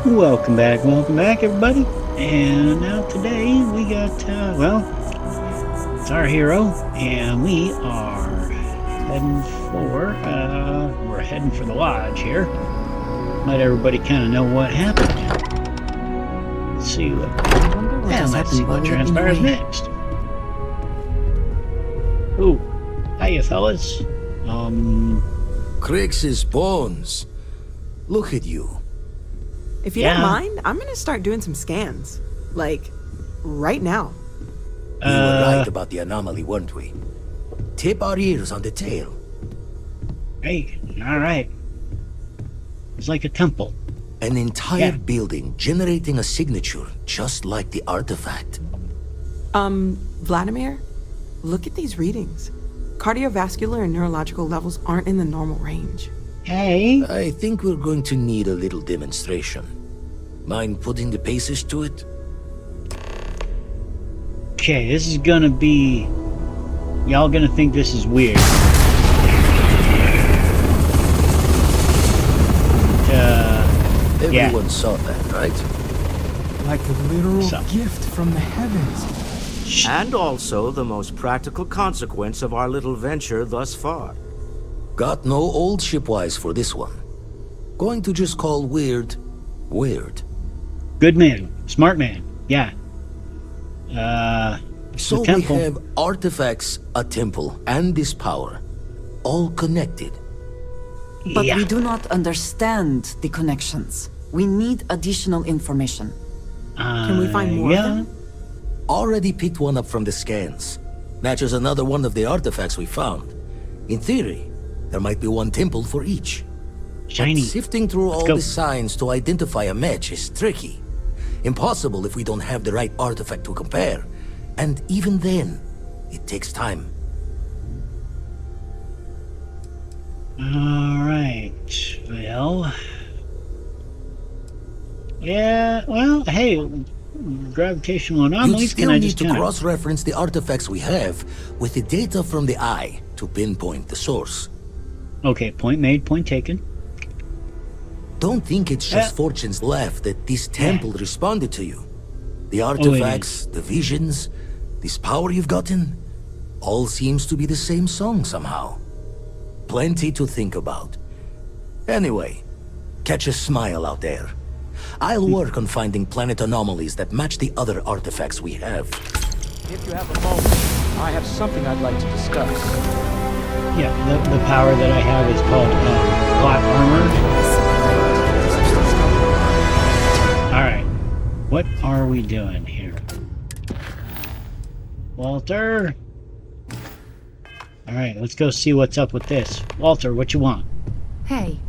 Welcome back, everybody. And now today we got, it's our hero, and we are we're heading for the lodge here. Let everybody kind of know what happened. Let's see what transpires next. Ooh, hiya, fellas. Crix's bones. Look at you. If you don't mind, I'm gonna start doing some scans. Like, right now. We were right about the anomaly, weren't we? Tip our ears on the tail. Hey, alright. It's like a temple. An entire building generating a signature just like the artifact. Vladimir, look at these readings. Cardiovascular and neurological levels aren't in the normal range. Hey. I think we're going to need a little demonstration. Mind putting the paces to it? Okay, this is gonna be... Y'all gonna think this is weird. Everyone saw that, right? Like a literal gift from the heavens. And also the most practical consequence of our little venture thus far. Got no old shipwise for this one. Going to just call weird, weird. Good man. Smart man. Yeah. So we have artifacts, a temple, and this power. All connected. But we do not understand the connections. We need additional information. Can we find more of them? Already picked one up from the scans. Matches another one of the artifacts we found. In theory, there might be one temple for each. Shiny. But sifting through all the signs to identify a match is tricky. Impossible if we don't have the right artifact to compare. And even then, it takes time. Alright. Well... Yeah, well, hey, gravitational anomalies. You still need to cross-reference the artifacts we have with the data from the eye to pinpoint the source. Okay, point made, point taken. Don't think it's just fortune's laugh that this temple responded to you. The artifacts, the visions, this power you've gotten, all seems to be the same song somehow. Plenty to think about. Anyway, catch a smile out there. I'll work on finding planet anomalies that match the other artifacts we have. If you have a moment, I have something I'd like to discuss. Yeah, the power that I have is called plot armor. Alright, what are we doing here? Walter? Alright, let's go see what's up with this. Walter, what you want? Hey.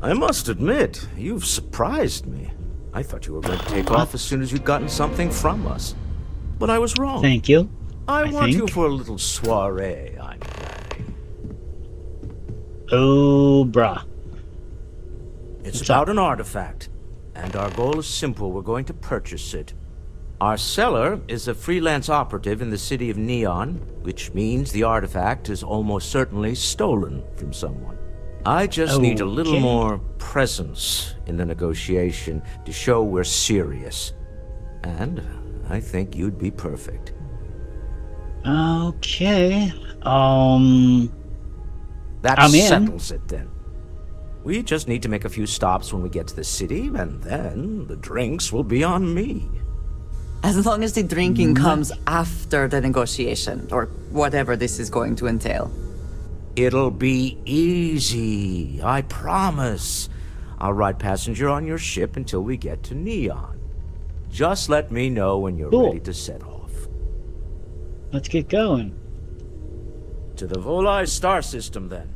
I must admit, you've surprised me. I thought you were going to take off as soon as you'd gotten something from us. But I was wrong. Thank you. I want you for a little soiree, I'm planning. Oh, brah. It's about an artifact, and our goal is simple. We're going to purchase it. Our seller is a freelance operative in the city of Neon, which means the artifact is almost certainly stolen from someone. I just need a little more presence in the negotiation to show we're serious. And I think you'd be perfect. Okay. That settles it then. We just need to make a few stops when we get to the city, and then the drinks will be on me. As long as the drinking comes after the negotiation, or whatever this is going to entail. It'll be easy, I promise. I'll ride passenger on your ship until we get to Neon. Just let me know when you're ready to set off. Let's get going. To the Volai star system, then.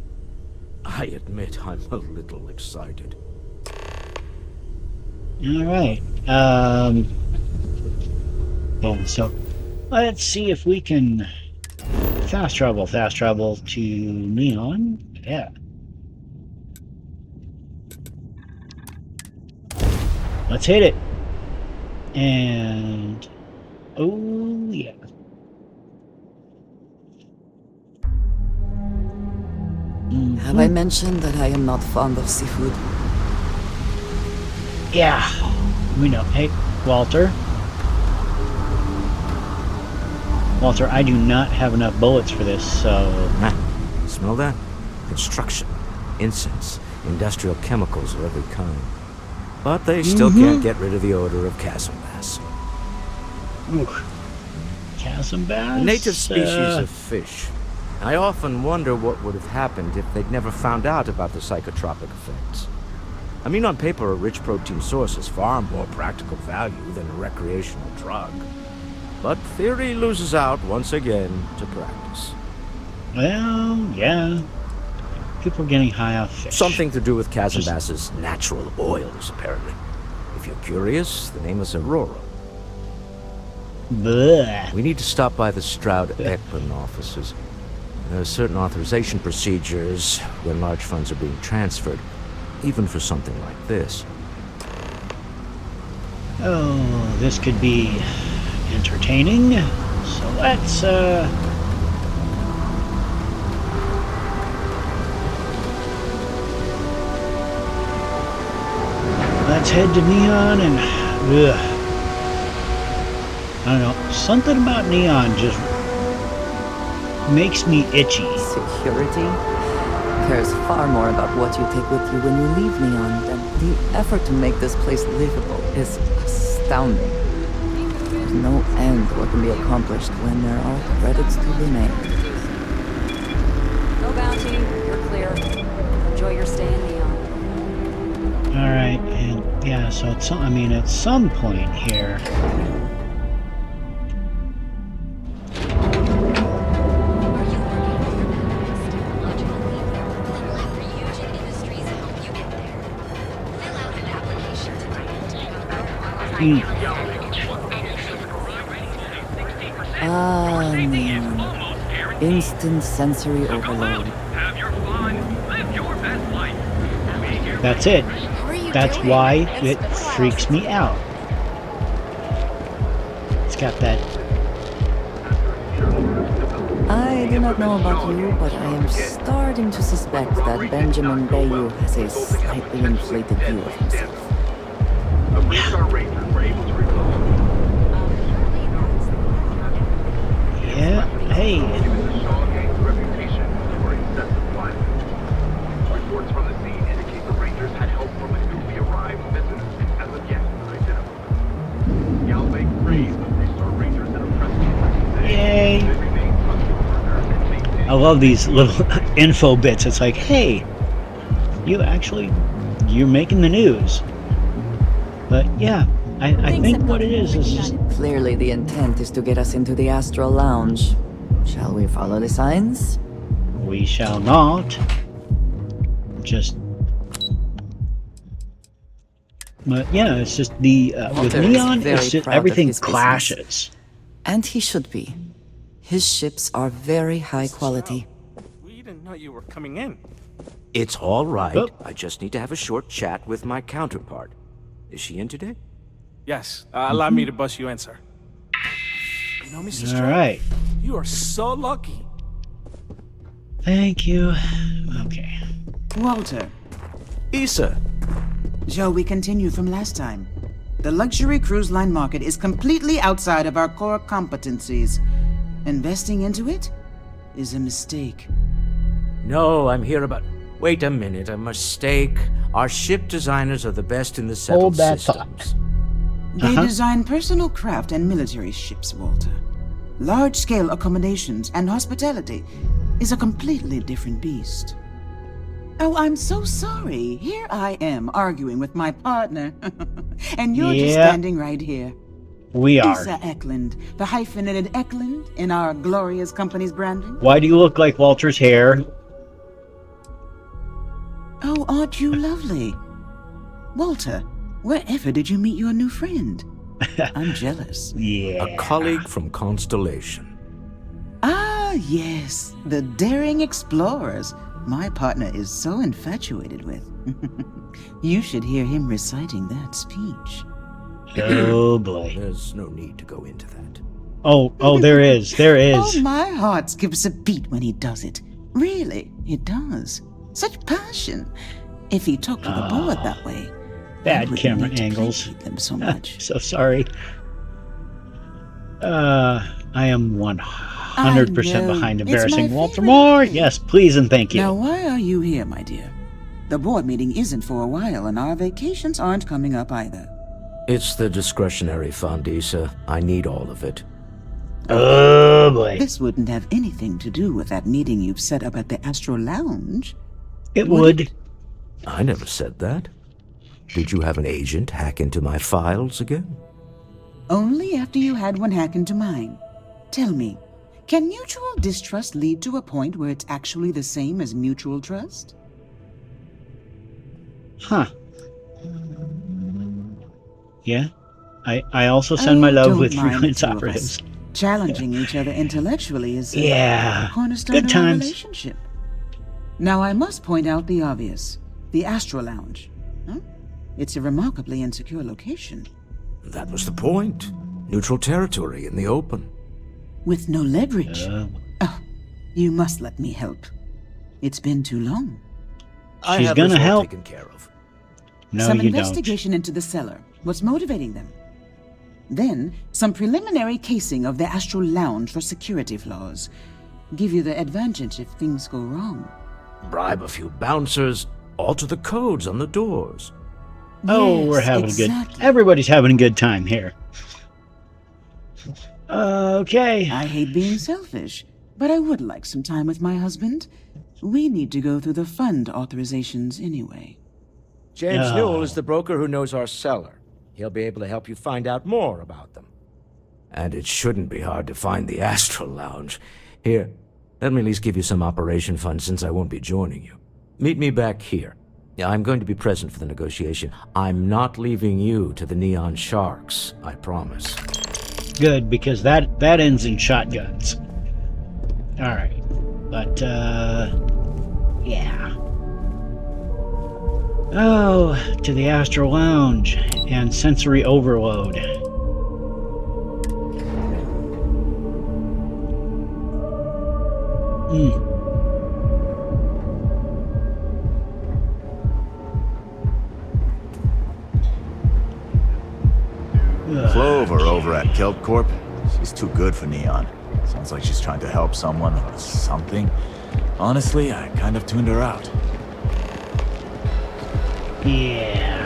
I admit I'm a little excited. Alright. So let's see if we can fast travel to Neon. Yeah. Let's hit it. And oh yeah. Have I mentioned that I am not fond of seafood? Yeah, we know. Hey, Walter. Walter, I do not have enough bullets for this, so... Smell that? Construction, incense, industrial chemicals of every kind. But they still can't get rid of the odor of chasm bass. Chasm bass? A native species of fish. I often wonder what would have happened if they'd never found out about the psychotropic effects. I mean, on paper, a rich protein source has far more practical value than a recreational drug. But theory loses out once again to practice. Well, yeah. People are getting high off fish. Something to do with chasm bass's natural oils, apparently. If you're curious, the name is Aurora. Blech. We need to stop by the Stroud-Eklund offices. There are certain authorization procedures when large funds are being transferred, even for something like this. Oh, this could be entertaining. So let's, let's head to Neon and... Ugh. I don't know. Something about Neon just makes me itchy. Security cares far more about what you take with you when you leave Neon than the effort to make this place livable is astounding. There's no end to what can be accomplished when there are credits to be made. No bounty, you're clear. Enjoy your stay in Neon. Alright, and yeah, so at some, I mean, at some point here... Instant sensory overload. That's it. That's why it freaks me out. It's got that... I do not know about you, but I am starting to suspect that Benjamin Bayou has a slightly inflated view of himself. Yeah, hey. Reports from the scene indicate the Rangers had help from a newly arrived visitor, as of yet unidentified. Galvay praised the 3-star Rangers in a press conference. Yay! I love these little info bits. It's like, hey, you're making the news. But yeah, I think what it is just... Clearly the intent is to get us into the Astral Lounge. Shall we follow the signs? We shall not. Just... But yeah, it's just the... with Neon, it's just everything clashes. And he should be. His ships are very high quality. We didn't know you were coming in. It's all right. Oh. I just need to have a short chat with my counterpart. Is she in today? Yes, allow me to bust you in, sir. You know, Mrs. All right. You are so lucky. Thank you. Okay. Walter, Issa. shall we continue from last time? The luxury cruise line market is completely outside of our core competencies. Investing into it is a mistake. No, I'm here about... Wait a minute, a mistake. Our ship designers are the best in the settled Hold that systems. They design personal craft and military ships, Walter. Large-scale accommodations and hospitality is a completely different beast. Oh, I'm so sorry. Here I am arguing with my partner. And you're just standing right here. We are. Issa Eklund, the hyphenated Eklund in our glorious company's branding. Why do you look like Walter's hair? Oh, aren't you lovely? Walter, wherever did you meet your new friend? I'm jealous. Yeah. A colleague from Constellation. Ah, yes, the daring explorers my partner is so infatuated with. You should hear him reciting that speech. Oh boy. There's no need to go into that. Oh, there is. There is. Oh, my heart skips a beat when he does it. Really, it does. Such passion. If he talked to the board that way, Bad wouldn't camera need to angles. placate them so much. So sorry. I am 100% behind It's embarrassing my Walter favorite Moore. hobby. Yes, please and thank you. Now, why are you here, my dear? The board meeting isn't for a while, and our vacations aren't coming up either. It's the discretionary fund, Issa. I need all of it. Oh boy. This wouldn't have anything to do with that meeting you've set up at the Astro Lounge. It would. I never said that. Did you have an agent hack into my files again? Only after you had one hack into mine. Tell me, can mutual distrust lead to a point where it's actually the same as mutual trust? Huh. Yeah. I also send my love don't with mind the freelance two of us. operatives. Challenging each other intellectually is Yeah. a cornerstone Good of our times. relationship. Now, I must point out the obvious. The Astro Lounge. Huh? It's a remarkably insecure location. That was the point. Neutral territory in the open. With no leverage. Oh, you must let me help. It's been too long. I She's have gonna this all help. taken care of. No, Some you don't. investigation into the cellar. What's motivating them? Then, some preliminary casing of the Astral Lounge for security flaws. Give you the advantage if things go wrong. Bribe a few bouncers, alter the codes on the doors. Oh, Yes, we're having a exactly. good... Everybody's having a good time here. Okay. I hate being selfish, but I would like some time with my husband. We need to go through the fund authorizations anyway. James Newell is the broker who knows our cellar. He'll be able to help you find out more about them. And it shouldn't be hard to find the Astral Lounge. Here, let me at least give you some operation funds since I won't be joining you. Meet me back here. Yeah, I'm going to be present for the negotiation. I'm not leaving you to the Neon Sharks, I promise. Good, because that ends in shotguns. Alright. But, yeah. Oh, to the Astral Lounge and sensory overload. Clover over at Kelp Corp. She's too good for Neon. Sounds like she's trying to help someone or something. Honestly, I kind of tuned her out. Yeah.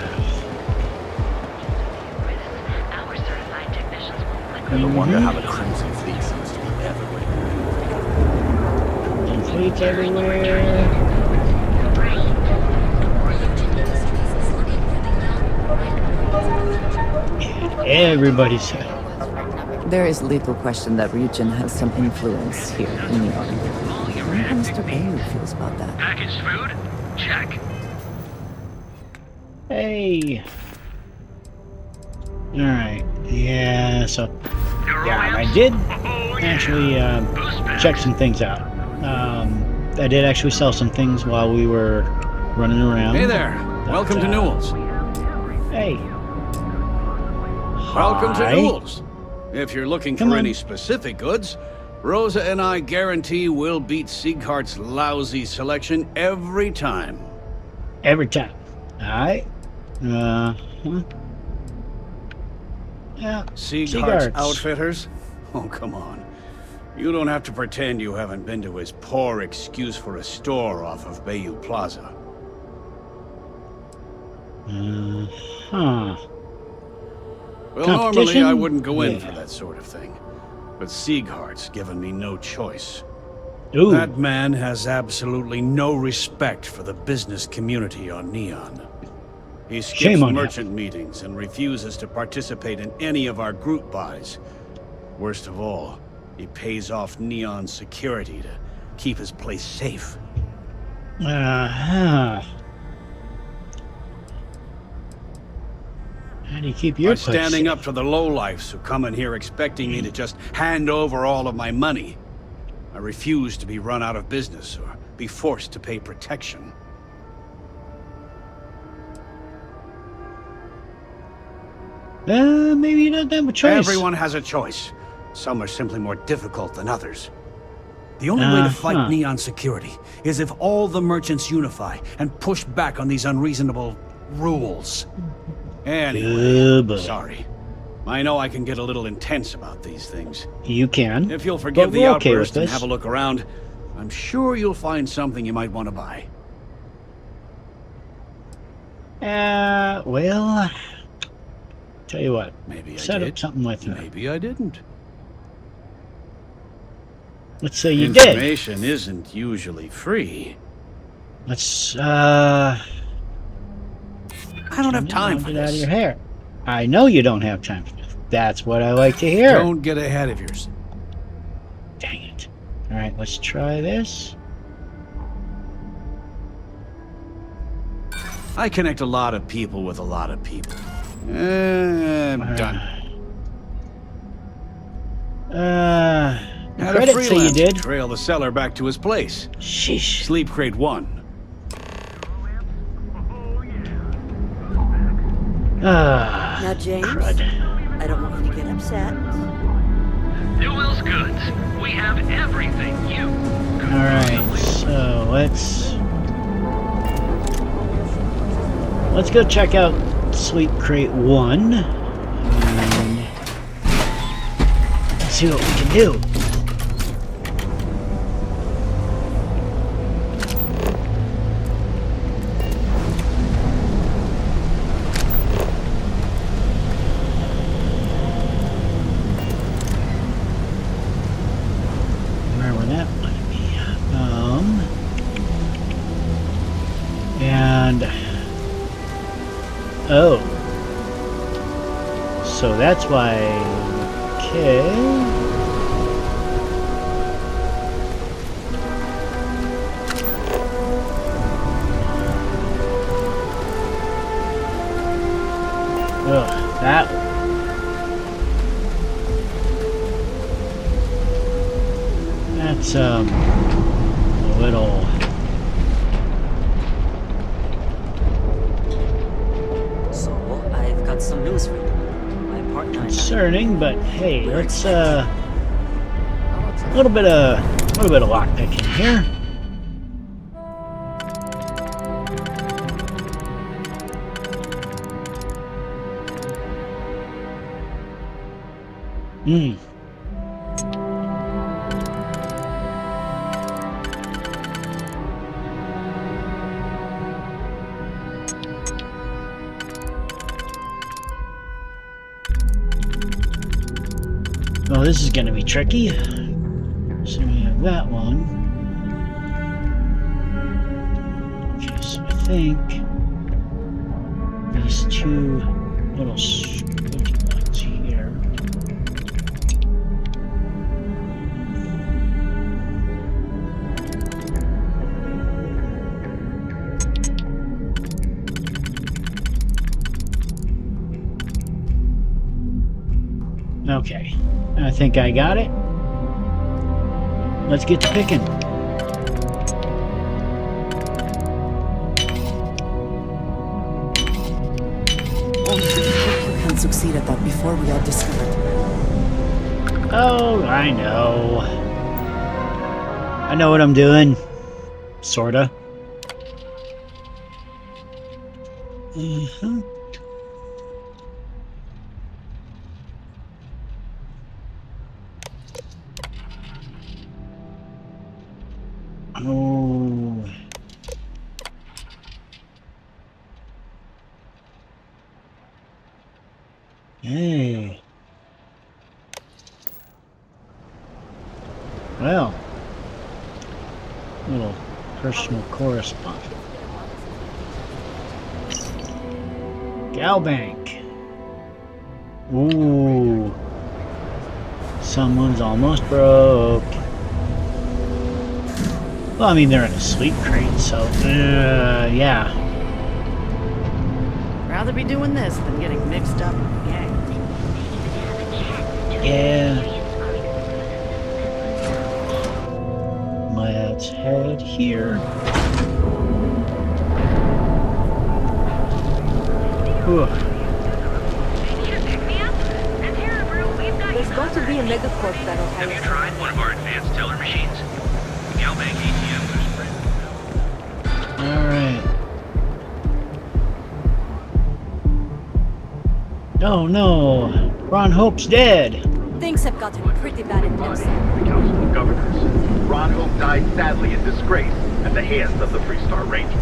Never wonder how the Crimson Fleet seems to be everywhere. Fleets everywhere. Everybody's... There is little question that Ryujin has some influence here in Neon. I wonder how Mr. Bailey feels about that. Packaged food? Check. Hey. Alright. Yeah, so... Yeah, I did actually check some things out. I did actually sell some things while we were running around. Hey there. Welcome to Newell's. Hey. Welcome to Hi. Newell's. If you're looking for any specific goods, Rosa and I guarantee we'll beat Sieghart's lousy selection every time. Every time. Alright. Yeah. Sieghart's Outfitters? Oh, come on. You don't have to pretend you haven't been to his poor excuse for a store off of Bayou Plaza. Huh. Well, normally I Competition? wouldn't go in Yeah. for that sort of thing. But Sieghart's given me no choice. Ooh. That man has absolutely no respect for the business community on Neon. He skips Shame on merchant meetings and refuses to participate in any of our group buys. Worst of all, he pays off Neon security to keep his place safe. How do you keep your By place standing safe? up to the lowlifes who come in here expecting me to just hand over all of my money. I refuse to be run out of business or be forced to pay protection. Maybe you don't have a choice. Everyone has a choice. Some are simply more difficult than others. The only way to fight Neon security is if all the merchants unify and push back on these unreasonable rules. Anyway, sorry. I know I can get a little intense about these things. You can. If you'll forgive the okay outburst with and this. have a look around, I'm sure you'll find something you might want to buy. Well, tell you what. Maybe I Set did. up something with her. Maybe I didn't. Let's say you did. Information isn't usually free. Let's, I don't have time for get out of this. your hair. I know you don't have time for this. That's what I like to hear. Don't get ahead of yourself. Dang it. Alright, let's try this. I connect a lot of people with a lot of people. I'm done. Had a credits say you freelance did. trail the seller back to his place. Sheesh. Sleep crate 1. Now, James, crud. I don't want you to get upset. Newell's Goods. We have everything you could Alright, so let's go check out Sleep Crate 1 and see what we can do. Where that might be. And oh, so that's why. Okay. Ugh, that. That's a little. So, I've got some news for you. My partner Concerning, but hey, let's a little bit of lockpicking here. Well, this is going to be tricky. So we have that one. Okay, so I think these two little squidgy ones here. Okay, I think I got it. Let's get to picking. Only you can succeed at that before we are discovered. Oh, I know. I know what I'm doing. Sorta. Oh. Hey. Well. Little personal correspondence. Galbank. Ooh. Someone's almost broke. Well, I mean, they're in a sleep crate, so, yeah. Rather be doing this than getting mixed up in the gang. Yeah. Let's head here. Whew. There's got to be a megacorp that'll Have you tried one of our advanced teller machines? Galbank ATM was Alright. Oh no, Ron Hope's dead. Things have gotten pretty bad in Money, Nimsa. the Council of Governors. Ron Hope died sadly in disgrace at the hands of the Freestar Rangers.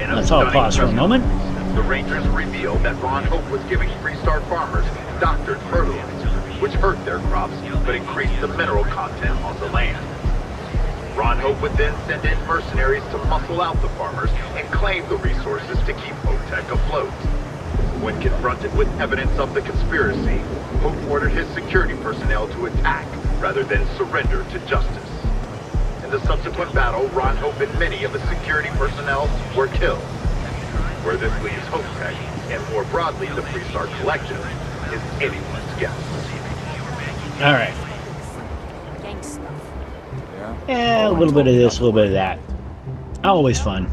In a Let's all stunning pause for a press moment. conference, the Rangers revealed that Ron Hope was giving Freestar farmers doctored fertilizer, which hurt their crops but increased the mineral content on the land. Ron Hope would then send in mercenaries to muscle out the farmers and claim the resources to keep Hotech afloat. When confronted with evidence of the conspiracy, Hope ordered his security personnel to attack rather than surrender to justice. In the subsequent battle, Ron Hope and many of his security personnel were killed. Where this leaves Hotech, and more broadly the Freestar Collective, is anyone's guess. Alright. Gang stuff. Yeah, a little bit of this, a little bit of that. Always fun.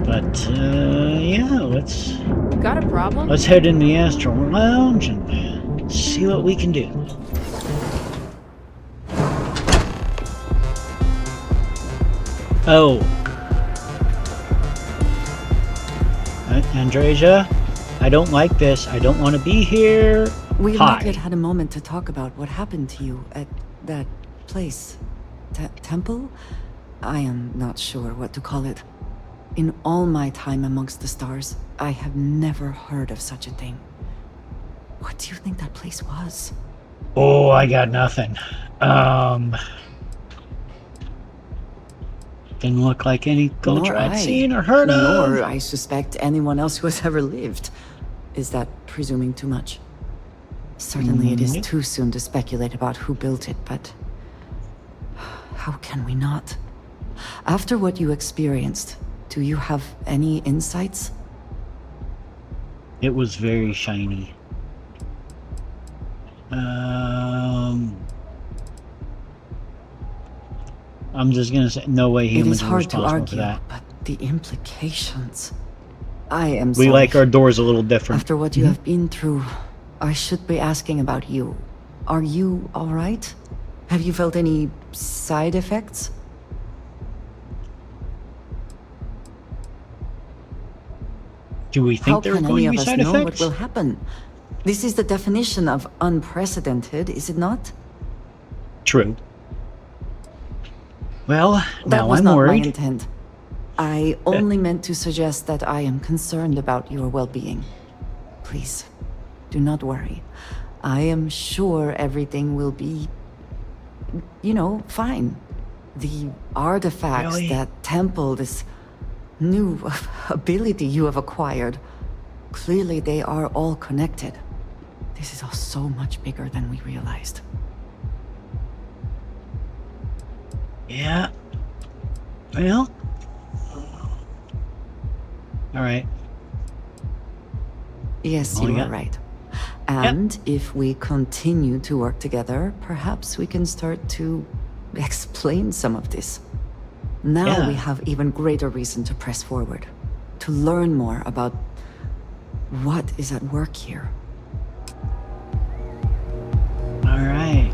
But, yeah, let's Got a problem? head in the Astral Lounge and see what we can do. Oh. Andreja, I don't like this. I don't want to be here. We've Hi. not yet had a moment to talk about what happened to you at that place. Temple? I am not sure what to call it. In all my time amongst the stars, I have never heard of such a thing. What do you think that place was? Oh, I got nothing. Didn't look like any culture I'd seen or heard of. Nor, I suspect, anyone else who has ever lived. Is that presuming too much? Certainly it is too soon to speculate about who built it, but how can we not? After what you experienced, do you have any insights? It was very shiny. I'm just gonna say, no way humans are responsible for It is hard to that. argue, but the implications... I am We sorry. like our doors a little different. After what you have been through, I should be asking about you. Are you all right? Have you felt any side effects? Do we think there are going to be side How can any of us know effects? what will happen? This is the definition of unprecedented, is it not? True. Well, That now was I'm not worried. my intent. I only meant to suggest that I am concerned about your well-being. Please, do not worry. I am sure everything will be, you know, fine. The artifacts, Really? that temple, this new ability you have acquired, clearly they are all connected. This is all so much bigger than we realized. Yeah. Well. All right. Yes, All you we are got? right. And if we continue to work together, perhaps we can start to explain some of this. Now Yeah. we have even greater reason to press forward, to learn more about what is at work here. All right.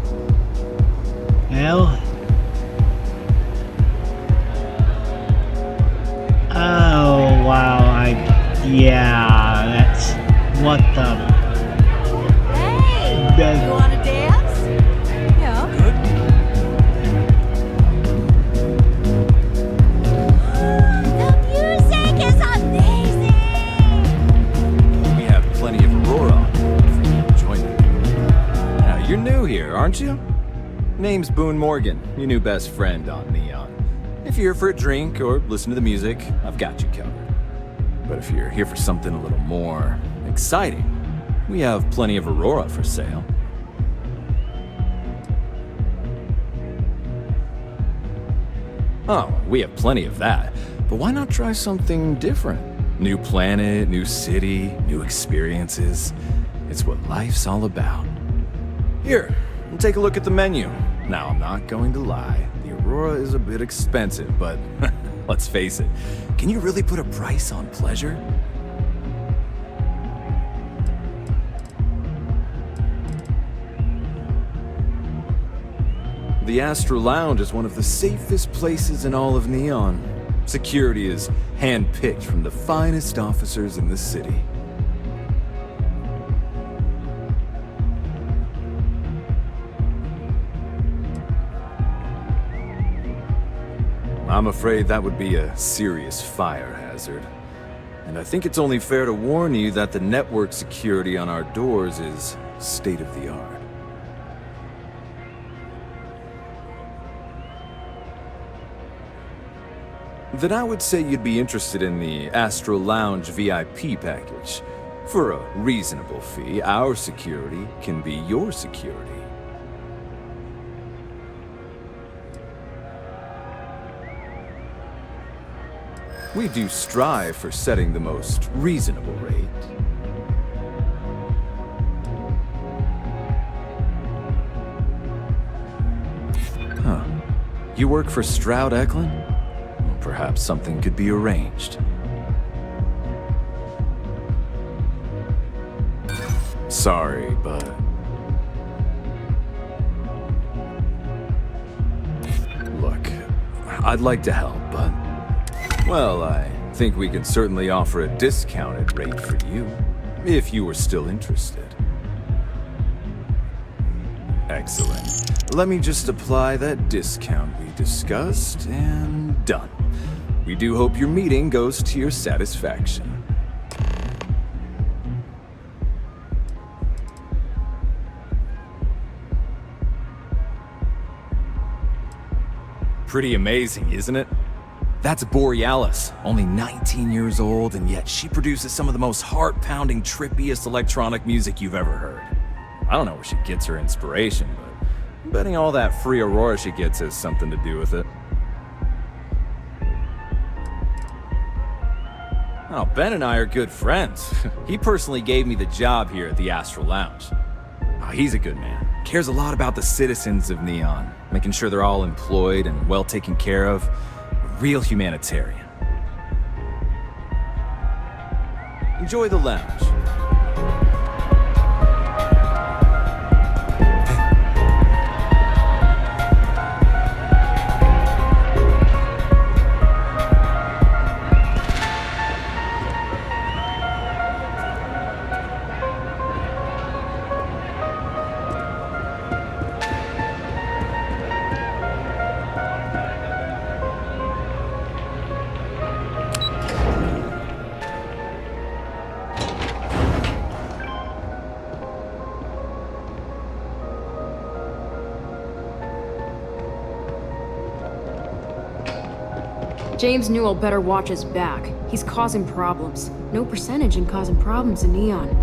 Well. Oh wow! Yeah, that's what the. Hey! You wanna dance? Yeah. The music is amazing! We have plenty of Aurora on if you want to join me. Now, you're new here, aren't you? Name's Boone Morgan, your new best friend on Neon. If you're here for a drink or listen to the music, I've got you covered. But if you're here for something a little more exciting, we have plenty of Aurora for sale. Oh, we have plenty of that. But why not try something different? New planet, new city, new experiences. It's what life's all about. Here, take a look at the menu. Now, I'm not going to lie. The Aurora is a bit expensive, but let's face it. Can you really put a price on pleasure? The Astral Lounge is one of the safest places in all of Neon. Security is hand-picked from the finest officers in the city. I'm afraid that would be a serious fire hazard. And I think it's only fair to warn you that the network security on our doors is state-of-the-art. Then I would say you'd be interested in the Astro Lounge VIP package. For a reasonable fee, our security can be your security. We do strive for setting the most reasonable rate. Huh. You work for Stroud Eklund? Well, perhaps something could be arranged. Sorry, but... Look, I'd like to help, but... Well, I think we can certainly offer a discounted rate for you, if you were still interested. Excellent. Let me just apply that discount we discussed, and done. We do hope your meeting goes to your satisfaction. Pretty amazing, isn't it? That's Borealis, only 19 years old, and yet she produces some of the most heart-pounding, trippiest electronic music you've ever heard. I don't know where she gets her inspiration, but I'm betting all that free Aurora she gets has something to do with it. Oh, Ben and I are good friends. He personally gave me the job here at the Astral Lounge. Oh, he's a good man. Cares a lot about the citizens of Neon, making sure they're all employed and well taken care of. A real humanitarian. Enjoy the lounge. James Newell better watch his back. He's causing problems. No percentage in causing problems in Neon.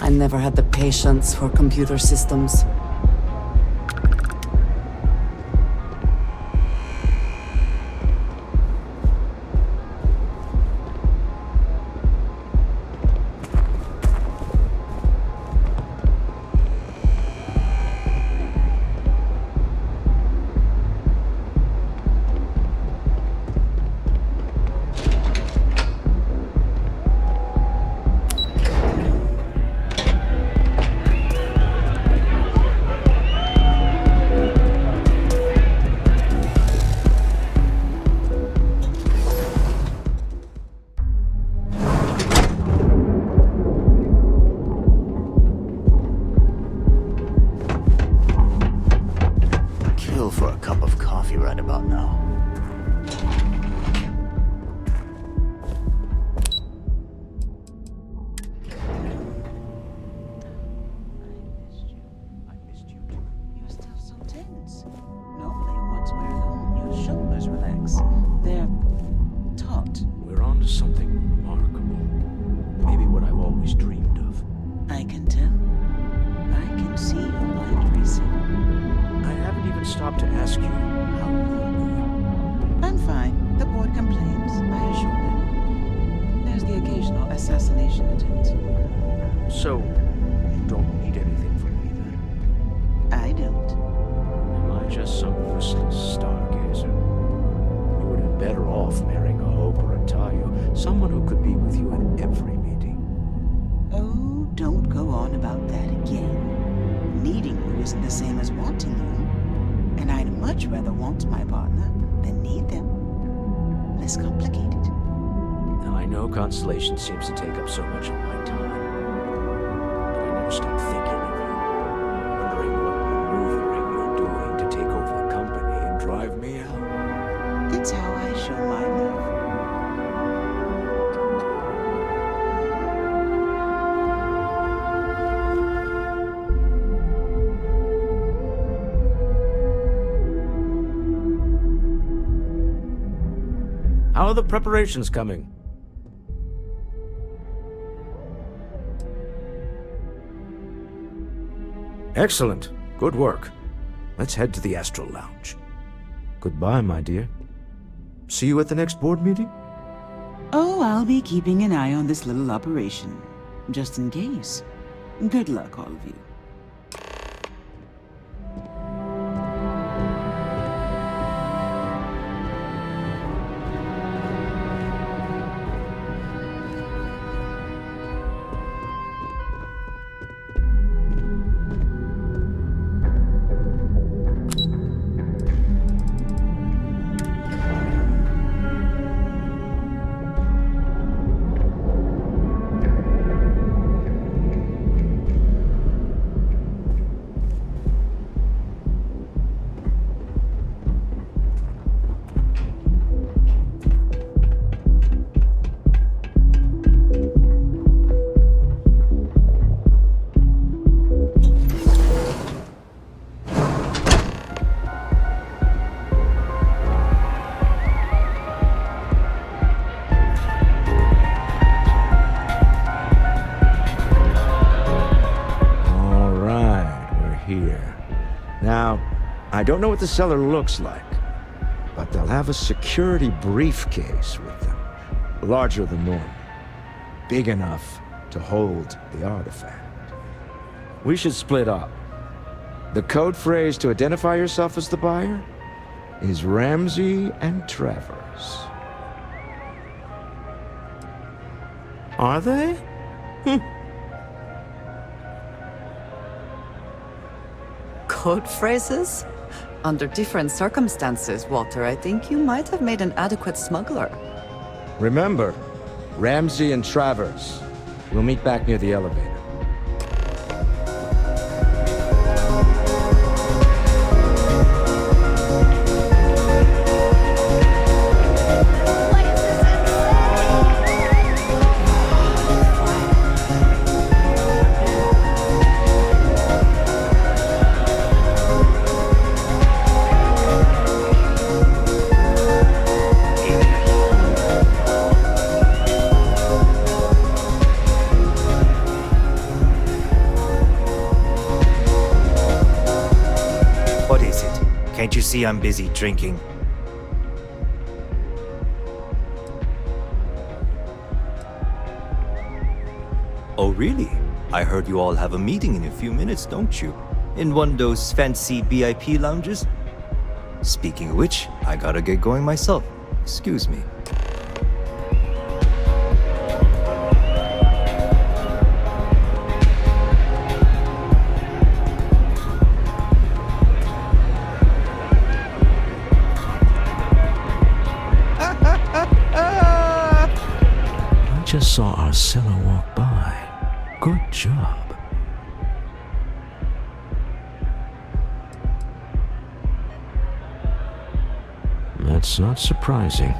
I never had the patience for computer systems. important. So, you don't need anything from me then? I don't. Am I just some useless stargazer? You would have better off marrying a Hope or a Tayo, someone who could be with you at every meeting. Oh, don't go on about that again. Needing you isn't the same as wanting you. And I'd much rather want my partner than need them. Less complicated. Now, I know Constellation seems to take up so much of my time, but I never stop thinking of you, wondering what maneuvering you're doing to take over the company and drive me out. It's how I show my love. How are the preparations coming? Excellent. Good work. Let's head to the Astral Lounge. Goodbye, my dear. See you at the next board meeting? Oh, I'll be keeping an eye on this little operation, just in case. Good luck, all of you. I don't know what the cellar looks like, but they'll have a security briefcase with them, larger than normal, big enough to hold the artifact. We should split up. The code phrase to identify yourself as the buyer is Ramsey and Travers. Are they? Code phrases? Under different circumstances, Walter, I think you might have made an adequate smuggler. Remember, Ramsey and Travers. We'll meet back near the elevator. Can't you see I'm busy drinking? Oh, really? I heard you all have a meeting in a few minutes, don't you? In one of those fancy VIP lounges? Speaking of which, I gotta get going myself. Excuse me. Just saw our cellar walk by. Good job. That's not surprising.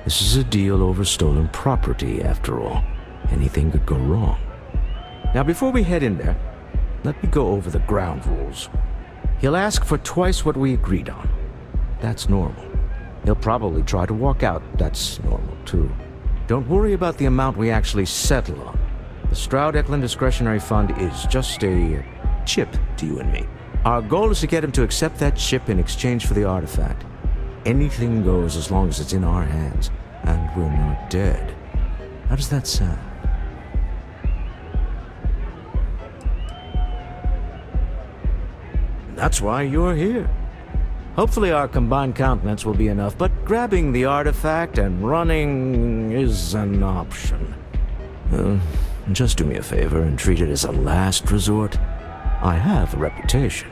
This is a deal over stolen property, after all. Anything could go wrong. Now, before we head in there, let me go over the ground rules. He'll ask for twice what we agreed on. That's normal. He'll probably try to walk out. That's normal, too. Don't worry about the amount we actually settle on. The Stroud-Eklund Discretionary Fund is just a chip to you and me. Our goal is to get him to accept that chip in exchange for the artifact. Anything goes as long as it's in our hands, and we're not dead. How does that sound? That's why you're here. Hopefully our combined countenance will be enough, but grabbing the artifact and running is an option. Just do me a favor and treat it as a last resort. I have a reputation.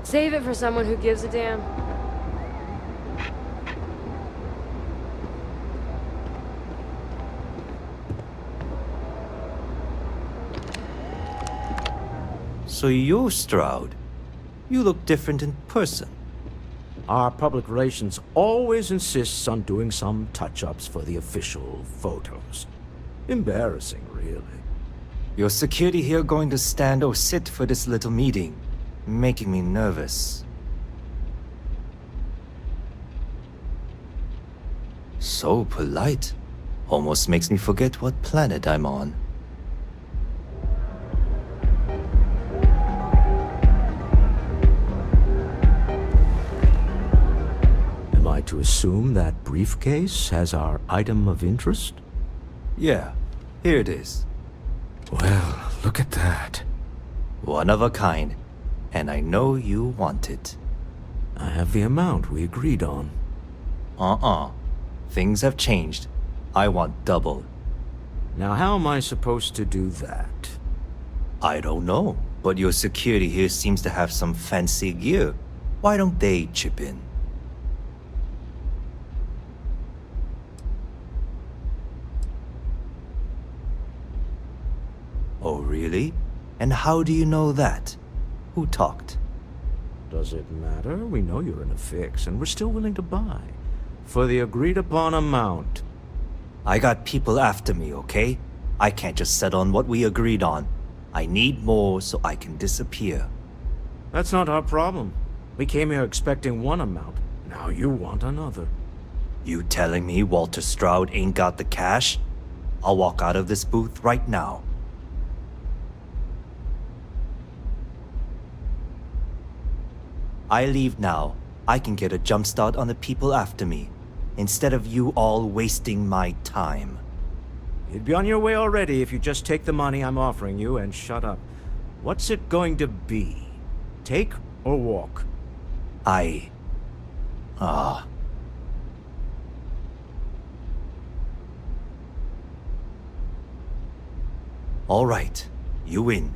Save it for someone who gives a damn. So you're Stroud. You look different in person. Our public relations always insists on doing some touch-ups for the official photos. Embarrassing, really. Your security here going to stand or sit for this little meeting? Making me nervous. So polite. Almost makes me forget what planet I'm on. Am I to assume that briefcase has our item of interest? Yeah, here it is. Well, look at that. One of a kind. And I know you want it. I have the amount we agreed on. Things have changed. I want double. Now how am I supposed to do that? I don't know, but your security here seems to have some fancy gear. Why don't they chip in? Oh, really? And how do you know that? Who talked? Does it matter? We know you're in a fix, and we're still willing to buy. For the agreed-upon amount. I got people after me, okay? I can't just settle on what we agreed on. I need more so I can disappear. That's not our problem. We came here expecting one amount. Now you want another. You telling me Walter Stroud ain't got the cash? I'll walk out of this booth right now. I leave now. I can get a jump start on the people after me, instead of you all wasting my time. You'd be on your way already if you just take the money I'm offering you and shut up. What's it going to be? Take or walk? All right, you win.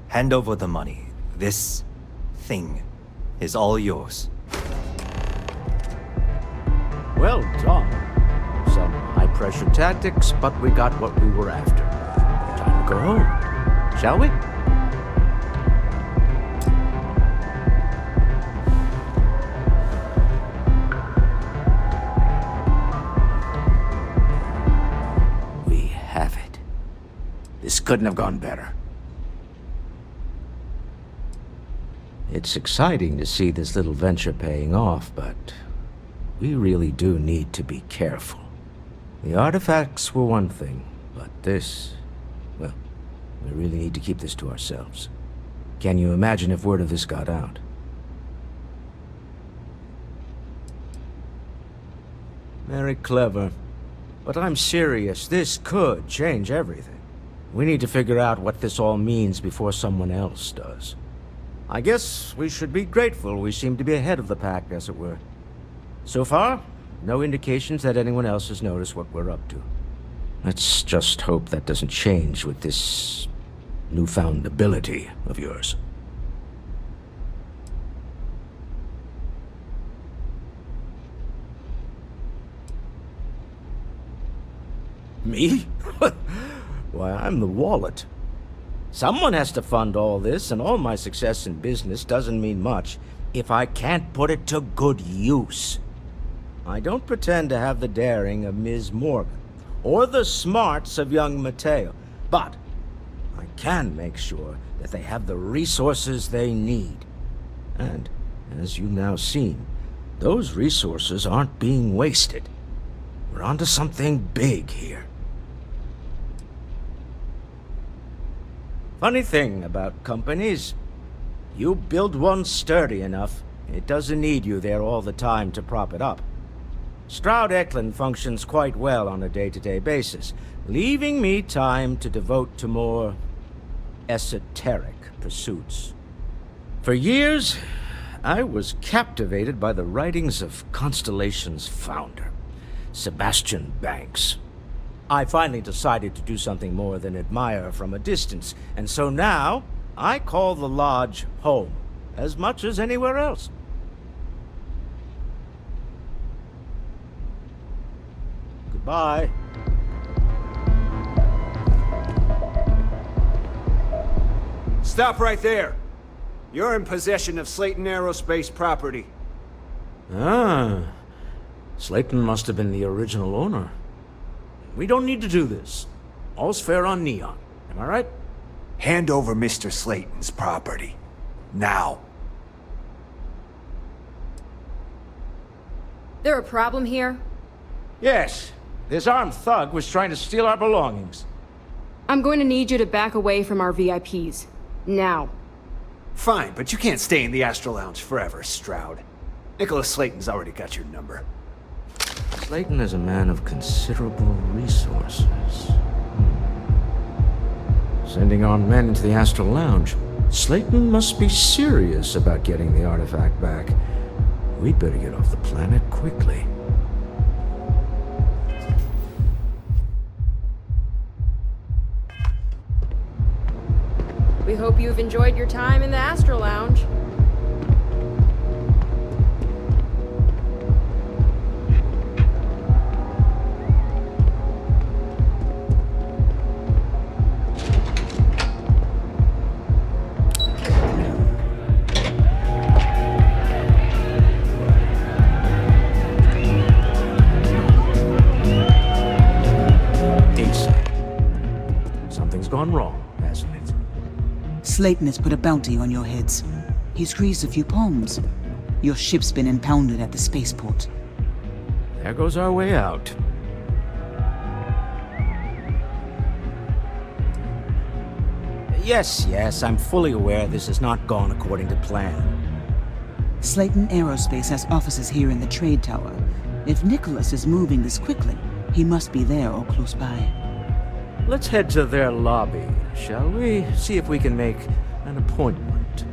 Hand over the money. This thing is all yours. Well done. Some high-pressure tactics, but we got what we were after. Time to go home, shall we? We have it. This couldn't have gone better. It's exciting to see this little venture paying off, but we really do need to be careful. The artifacts were one thing, but this, well, we really need to keep this to ourselves. Can you imagine if word of this got out? Very clever. But I'm serious. This could change everything. We need to figure out what this all means before someone else does. I guess we should be grateful we seem to be ahead of the pack, as it were. So far, no indications that anyone else has noticed what we're up to. Let's just hope that doesn't change with this newfound ability of yours. Me? Why, I'm the wallet. Someone has to fund all this, and all my success in business doesn't mean much if I can't put it to good use. I don't pretend to have the daring of Ms. Morgan, or the smarts of young Mateo, but I can make sure that they have the resources they need. And, as you've now seen, Those resources aren't being wasted. We're onto something big here. Funny thing about companies, you build one sturdy enough, it doesn't need you there all the time to prop it up. Stroud Eklund functions quite well on a day-to-day basis, leaving me time to devote to more esoteric pursuits. For years, I was captivated by the writings of Constellation's founder, Sebastian Banks. I finally decided to do something more than admire from a distance, and so now I call the Lodge home, as much as anywhere else. Goodbye. Stop right there. You're in possession of Slayton Aerospace property. Ah, Slayton must have been the original owner. We don't need to do this. All's fair on Neon, am I right? Hand over Mr. Slayton's property. Now. There a problem here? Yes. This armed thug was trying to steal our belongings. I'm going to need you to back away from our VIPs. Now. Fine, but you can't stay in the Astro Lounge forever, Stroud. Nicholas Slayton's already got your number. Slayton is a man of considerable resources. Sending armed men into the Astral Lounge. Slayton must be serious about getting the artifact back. We'd better get off the planet quickly. We hope you've enjoyed your time in the Astro Lounge. Something's gone wrong, hasn't it? Slayton has put a bounty on your heads. He's greased a few palms. Your ship's been impounded at the spaceport. There goes our way out. Yes, I'm fully aware this has not gone according to plan. Slayton Aerospace has offices here in the trade tower. If Nicholas is moving this quickly, he must be there or close by. Let's head to their lobby, shall we? See if we can make an appointment.